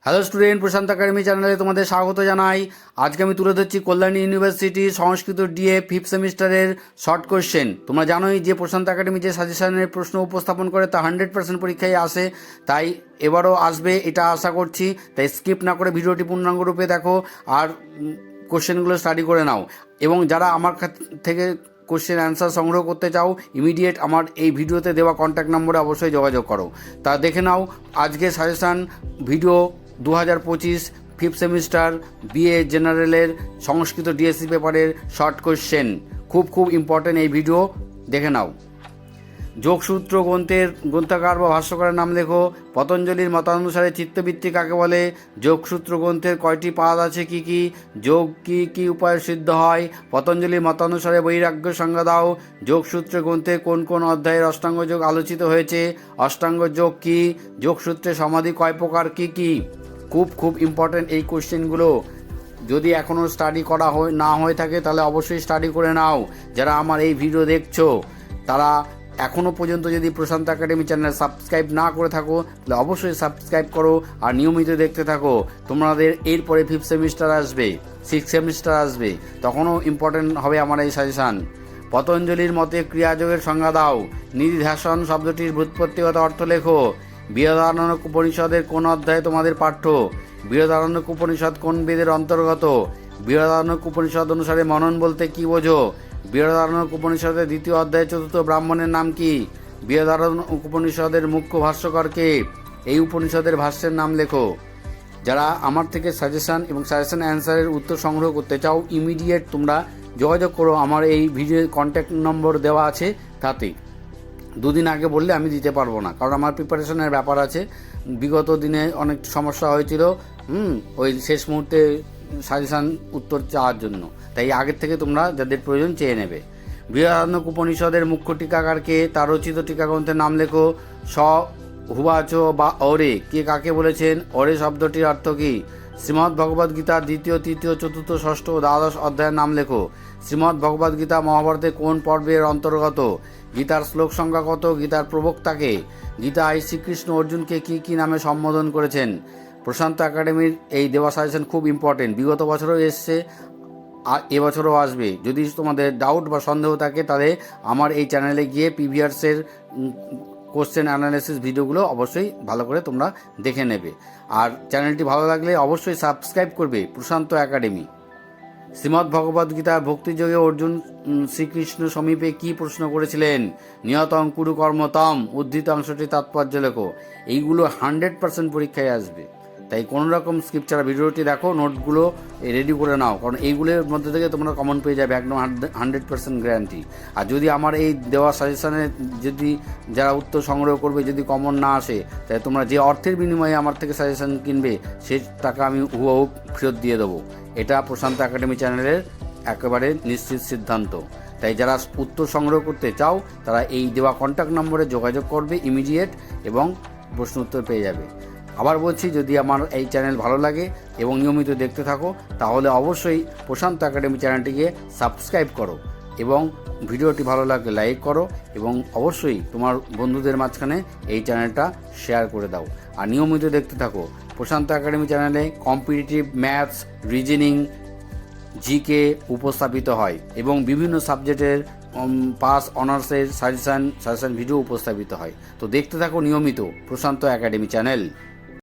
Hello student, প্রশান্ত academy চ্যানেলে তোমাদের স্বাগত জানাই। আজকে আমি তুলে ধরছি কল্যাণী ইউনিভার্সিটি সংস্কৃত ডিএ ফিফথ সেমিস্টারের শর্ট কোশ্চেন। তোমরা জানোই যে প্রশান্ত একাডেমি যে সাজেশনের প্রশ্ন উপস্থাপন করে তা 100% পরীক্ষায় আসে, তাই এবারও আসবে এটা আশা করছি। তাই স্কিপ না করে ভিডিওটি পূর্ণাঙ্গরূপে দেখো আর কোশ্চেনগুলো স্টাডি করে নাও। এবং যারা আমার থেকে কোশ্চেন অ্যান্সার সংগ্রহ করতে চাও, ইমিডিয়েট আমার এই ভিডিওতে দেওয়া কন্ট্যাক্ট নম্বরে অবশ্যই যোগাযোগ করো। তা দেখে নাও আজকে suggestion video 2025 fifth semester BA জেনারেলের সংস্কৃত ডিএসসি পেপারের শর্ট কোশ্চেন। খুব ইম্পর্টেন্ট এই ভিডিও, দেখে নাও। যোগসূত্র গ্রন্থের গ্রন্থকার বা ভাষ্যকারের নাম লেখো। পতঞ্জলির মতানুসারে চিত্তবৃত্তি কাকে বলে? যোগসূত্র গ্রন্থের কয়টি পাদ আছে, কি কি? যোগ কি উপায়ে সিদ্ধ হয়? পতঞ্জলির মতানুসারে বৈরাগ্য সংজ্ঞা দাও। যোগসূত্র গ্রন্থে কোন কোন অধ্যায়ের অষ্টাঙ্গ যোগ আলোচিত হয়েছে? অষ্টাঙ্গ যোগ কি? যোগসূত্রে সমাধি কয় প্রকার, কি কি? খুব ইম্পর্টেন্ট এই কোশ্চেনগুলো। যদি এখনও স্টাডি করা না হয়ে থাকে তাহলে অবশ্যই স্টাডি করে নাও। যারা আমার এই ভিডিও দেখছো তারা এখনও পর্যন্ত যদি প্রশান্ত একাডেমি চ্যানেল সাবস্ক্রাইব না করে থাকো তাহলে অবশ্যই সাবস্ক্রাইব করো আর নিয়মিত দেখতে থাকো। তোমাদের এরপরে ফিফথ সেমিস্টার আসবে, সিক্স সেমিস্টার আসবে, তখনও ইম্পর্টেন্ট হবে আমার এই সাজেশান। পতঞ্জলির মতে ক্রিয়াযোগের সংজ্ঞা দাও। নিধিধ্যাসন শব্দটির ব্যুৎপত্তিগত অর্থ লেখো। বৃহদারণ্যক উপনিষদের কোন অধ্যায়ে তোমাদের পাঠ্য? বৃহদারণ্যক উপনিষদ কোন বেদের অন্তর্গত? বৃহদারণ্যক উপনিষদ অনুসারে মনন বলতে কি বোঝো? বৃহদারণ্যক উপনিষদের দ্বিতীয় অধ্যায়ে চতুর্থ ব্রাহ্মণের নাম কি? বৃহদারণ্যক উপনিষদের মুখ্য ভাষ্যকার কে? এই উপনিষদের ভাষ্যের নাম লেখো। যারা আমার থেকে সাজেশান এবং সাজেশান অ্যান্সারের উত্তর সংগ্রহ করতে চাও, ইমিডিয়েট তোমরা যোগাযোগ করো। আমার এই ভিডিও কন্ট্যাক্ট নম্বর দেওয়া আছে, তাতে দুদিন আগে বললে আমি দিতে পারবো না, কারণ আমার প্রিপারেশনের ব্যাপার আছে। বিগত দিনে অনেক সমস্যা হয়েছিল ওই শেষ মুহূর্তে সাজেশান উত্তর চাওয়ার জন্য, তাই আগের থেকে তোমরা যাদের প্রয়োজন চেয়ে নেবে। বৃহদারণ্যক উপনিষদের মুখ্য টিকাকারকে? তার রচিত টিকাগ্রন্থের নাম লেখো। স হুবাচ বা অরে কে কাকে বলেছেন? অরে শব্দটির অর্থ কী? শ্রীমদ্ ভগবদ্গীতার দ্বিতীয়, তৃতীয়, চতুর্থ, ষষ্ঠ ও দ্বাদশ অধ্যায়ের নাম লেখো। শ্রীমদ্ ভগবদ্গীতা মহাভারতের কোন পর্বের অন্তর্গত? গীতার শ্লোক সংখ্যা কত? গীতার প্রবক্তাকে? গীতায় শ্রীকৃষ্ণ অর্জুনকে কি নামে সম্বোধন করেছেন? প্রশান্ত একাডেমির এই দেওয়া সাজেশন খুব ইম্পর্টেন্ট। বিগত বছরও এসছে, এবছরও আসবে। যদি তোমাদের ডাউট বা সন্দেহ থাকে তাহলে আমার এই চ্যানেলে গিয়ে প্রিভিয়াসের কোশ্চেন অ্যানালিসিস ভিডিওগুলো অবশ্যই ভালো করে তোমরা দেখে নেবে। আর চ্যানেলটি ভালো লাগলে অবশ্যই সাবস্ক্রাইব করবে প্রশান্ত একাডেমি। শ্রীমদ্ ভগবদ্গীতার ভক্তিযোগে অর্জুন শ্রীকৃষ্ণ সমীপে কি প্রশ্ন করেছিলেন? নিয়তং কুরু কর্মতম, উদ্ধৃত অংশটি তাৎপর্য লেখো। এইগুলো 100% পরীক্ষায় আসবে, তাই কোনো রকম স্কিপ ছাড়া ভিডিওটি দেখো, নোটগুলো রেডি করে নাও, কারণ এইগুলোর মধ্যে থেকে তোমরা কমন পেয়ে যাবে, একদম 100% গ্যারান্টি। আর যদি আমার এই দেওয়া সাজেশানে যদি যারা উত্তর সংগ্রহ করবে যদি কমন না আসে, তাই তোমরা যে অর্থের বিনিময়ে আমার থেকে সাজেশান কিনবে সেই টাকা আমি হুবহু ফেরত দিয়ে দেবো। এটা প্রশান্ত একাডেমি চ্যানেলের একেবারে নিশ্চিত সিদ্ধান্ত। তাই যারা উত্তর সংগ্রহ করতে চাও তারা এই দেওয়া কন্ট্যাক্ট নম্বরে যোগাযোগ করবে ইমিডিয়েট, এবং প্রশ্ন উত্তর পেয়ে যাবে। আবার বলছি, যদি আমার এই চ্যানেল ভালো লাগে এবং নিয়মিত দেখতে থাকো তাহলে অবশ্যই প্রশান্ত একাডেমি চ্যানেলটিকে সাবস্ক্রাইব করো, এবং ভিডিওটি ভালো লাগলে লাইক করো, এবং অবশ্যই তোমার বন্ধুদের মাঝখানে এই চ্যানেলটা শেয়ার করে দাও। আর নিয়মিত দেখতে থাকো। প্রশান্ত একাডেমি চ্যানেলে কম্পিটিটিভ ম্যাথস, রিজনিং, জিকে উপস্থাপিত হয় এবং বিভিন্ন সাবজেক্টের পাস অনার্সের সাজেশান ভিডিও উপস্থাপিত হয়। তো দেখতে থাকো নিয়মিত প্রশান্ত একাডেমি চ্যানেল।